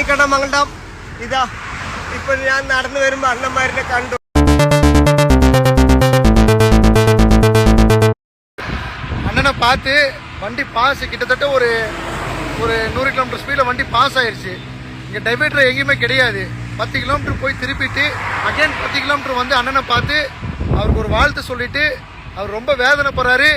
ഉണ്ണിക്കണ്ണൻ മംഗളം ഇതാ ഇപ്പൊ ഞാൻ നടന്നു വരുമ്പോ അണ്ണന്മാരെ കണ്ടു. அண்ணனை பார்த்து வண்டி பாஸ் கிட்டத்தட்ட ஒரு ஒரு 100 கிலோமீட்டர் ஸ்பீடில் வண்டி பாஸ் ஆயிடுச்சு. இங்கே டைவர்டர் எங்கேயுமே கிடையாது. 10 கிலோமீட்டர் போய் திருப்பிட்டு அகைன் 10 கிலோமீட்டர் வந்து அண்ணனை பார்த்து அவருக்கு ஒரு வாழ்த்து சொல்லிட்டு அவர் ரொம்ப வேதனைப்படுறாரு.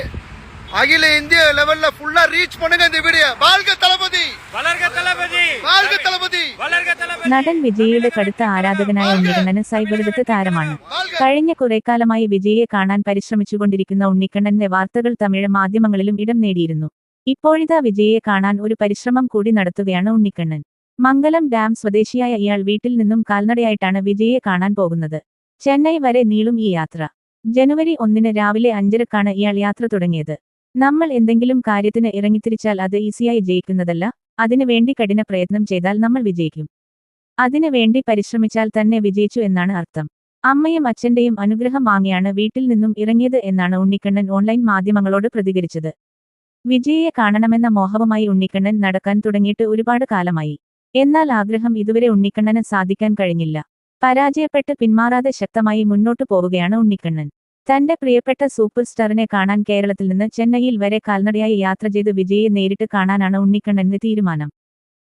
அகில இந்திய லெவல்ல ஃபுல்லா ரீச் பண்ணுங்க இந்த வீடியோ. வாழ்க தளபதி, வளர்க தளபதி, வாழ்க தளபதி, വളർക തളപതി. നടൻ വിജയിയുടെ കടുത്ത ആരാധകനായ ഉണ്ണിക്കണ്ണന് സൈബറിടത്ത് താരമാണ്. കഴിഞ്ഞ കുറേക്കാലമായി വിജയിയെ കാണാൻ പരിശ്രമിച്ചുകൊണ്ടിരിക്കുന്ന ഉണ്ണിക്കണ്ണന്റെ വാർത്തകൾ തമിഴ് മാധ്യമങ്ങളിലും ഇടം നേടിയിരുന്നു. ഇപ്പോഴിതാ വിജയിയെ കാണാൻ ഒരു പരിശ്രമം കൂടി നടത്തുകയാണ് ഉണ്ണിക്കണ്ണൻ. മംഗലം ഡാം സ്വദേശിയായ ഇയാൾ വീട്ടിൽ നിന്നും കാൽനടയായിട്ടാണ് വിജയിയെ കാണാൻ പോകുന്നത്. ചെന്നൈ വരെ നീളും ഈ യാത്ര. ജനുവരി 1 രാവിലെ 5:00 ഇയാൾ യാത്ര തുടങ്ങിയത്. നമ്മൾ എന്തെങ്കിലും കാര്യത്തിന് ഇറങ്ങിത്തിരിച്ചാൽ അത് ഈസിയായി ജയിക്കുന്നതല്ല. അതിനു വേണ്ടി കഠിന പ്രയത്നം ചെയ്താൽ നമ്മൾ വിജയിക്കും. അതിനു വേണ്ടി പരിശ്രമിച്ചാൽ തന്നെ വിജയിച്ചു എന്നാണ് അർത്ഥം. അമ്മയും അച്ഛന്റെയും അനുഗ്രഹം വാങ്ങിയാണ് വീട്ടിൽ നിന്നും ഇറങ്ങിയത് എന്നാണ് ഉണ്ണിക്കണ്ണൻ ഓൺലൈൻ മാധ്യമങ്ങളോട് പ്രതികരിച്ചത്. വിജയിയെ കാണണമെന്ന മോഹവുമായി ഉണ്ണിക്കണ്ണൻ നടക്കാൻ തുടങ്ങിയിട്ട് ഒരുപാട് കാലമായി. എന്നാൽ ആഗ്രഹം ഇതുവരെ ഉണ്ണിക്കണ്ണന് സാധിക്കാൻ കഴിഞ്ഞില്ല. പരാജയപ്പെട്ട് പിന്മാറാതെ ശക്തമായി മുന്നോട്ടു പോവുകയാണ് ഉണ്ണിക്കണ്ണൻ. തന്റെ പ്രിയപ്പെട്ട സൂപ്പർ സ്റ്റാറിനെ കാണാൻ കേരളത്തിൽ നിന്ന് ചെന്നൈയിൽ വരെ കാൽനടയായി യാത്ര ചെയ്ത് വിജയിയെ നേരിട്ട് കാണാനാണ് ഉണ്ണിക്കണ്ണന്റെ തീരുമാനം.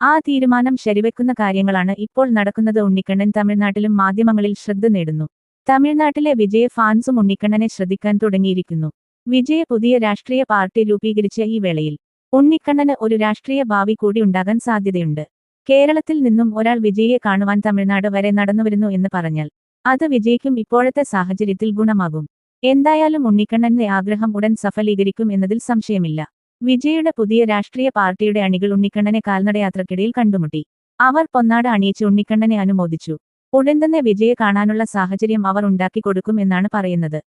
ആ തീരുമാനം ശരിവെക്കുന്ന കാര്യങ്ങളാണ് ഇപ്പോൾ നടക്കുന്നത്. ഉണ്ണിക്കണ്ണൻ തമിഴ്നാട്ടിലും മാധ്യമങ്ങളിൽ ശ്രദ്ധ നേടുന്നു. തമിഴ്നാട്ടിലെ വിജയ ഫാൻസും ഉണ്ണിക്കണ്ണനെ ശ്രദ്ധിക്കാൻ തുടങ്ങിയിരിക്കുന്നു. വിജയ പുതിയ രാഷ്ട്രീയ പാർട്ടി രൂപീകരിച്ച ഈ വേളയിൽ ഉണ്ണിക്കണ്ണന് ഒരു രാഷ്ട്രീയ ഭാവി കൂടി ഉണ്ടാകാൻ സാധ്യതയുണ്ട്. കേരളത്തിൽ നിന്നും ഒരാൾ വിജയിയെ കാണുവാൻ തമിഴ്നാട് വരെ നടന്നുവരുന്നു എന്ന് പറഞ്ഞാൽ അത് വിജയിക്കും ഇപ്പോഴത്തെ സാഹചര്യത്തിൽ ഗുണമാകും. എന്തായാലും ഉണ്ണിക്കണ്ണന്റെ ആഗ്രഹം ഉടൻ സഫലീകരിക്കും എന്നതിൽ സംശയമില്ല. വിജയുടെ പുതിയ രാഷ്ട്രീയ പാർട്ടിയുടെ അണികൾ ഉണ്ണിക്കണ്ണനെ കാൽനടയാത്രക്കിടയിൽ കണ്ടുമുട്ടി. അവർ പൊന്നാട അണിയിച്ച് ഉണ്ണിക്കണ്ണനെ അനുമോദിച്ചു. ഉടൻ തന്നെ വിജയെ കാണാനുള്ള സാഹചര്യം അവർ ഉണ്ടാക്കി കൊടുക്കും എന്നാണ് പറയുന്നത്.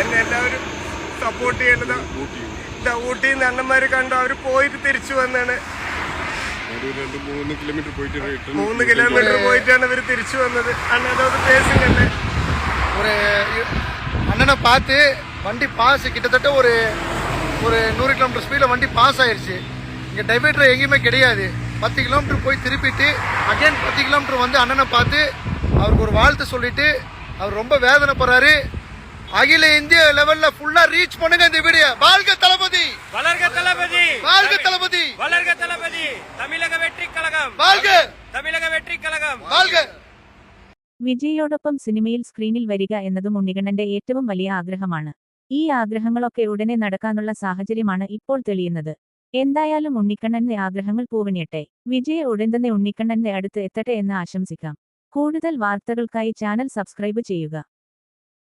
എന്നെ എല്ലാവരും സപ്പോർട്ട് ചെയ്യേണ്ടത്. ഊട്ടിയിൽ നിന്ന് അണ്ണന്മാര് കണ്ടു. അവര് പോയിട്ട് തിരിച്ചു വന്നാണ്. 3 കിലോമീറ്റർ പോയിട്ടാണ് ഇവര് തിരിച്ചു വന്നത്. അണ്ണനോട് പേസുകല്ലേ ஒரு அண்ணனை பார்த்து வண்டி பாஸ் கிட்டத்தட்ட ஒரு ஒரு 100 கிலோமீட்டர் ஸ்பீடில் வண்டி பாஸ் ஆயிடுச்சு. இங்கே டைவர்டர் எங்கேயுமே கிடையாது. 10 கிலோமீட்டர் போய் திருப்பிட்டு அகைன் 10 கிலோமீட்டர் வந்து அண்ணனை பார்த்து அவருக்கு ஒரு வாழ்த்து சொல்லிட்டு அவர் ரொம்ப வேதனைப்படுறாரு. அகில இந்திய லெவல்ல ஃபுல்லா ரீச் பண்ணுங்க இந்த வீடியோ. வாழ்க தளபதி, வளர்க தளபதி, வாழ்க தளபதி, வளர்க தளபதி. தமிழக வெற்றி கழகம் வாழ்க, தமிழக வெற்றி கழகம் வாழ்க. വിജയിയോടൊപ്പം സിനിമയിൽ സ്ക്രീനിൽ വരിക എന്നതും ഉണ്ണിക്കണ്ണന്റെ ഏറ്റവും വലിയ ആഗ്രഹമാണ്. ഈ ആഗ്രഹങ്ങളൊക്കെ ഉടനെ നടക്കാനുള്ള സാഹചര്യമാണ് ഇപ്പോൾ തെളിയുന്നത്. എന്തായാലും ഉണ്ണിക്കണ്ണന്റെ ആഗ്രഹങ്ങൾ പൂവണിയട്ടെ. വിജയ ഉടൻ തന്നെ ഉണ്ണിക്കണ്ണന്റെ അടുത്ത് എത്തട്ടെ എന്ന് ആശംസിക്കാം. കൂടുതൽ വാർത്തകൾക്കായി ചാനൽ സബ്സ്ക്രൈബ് ചെയ്യുക.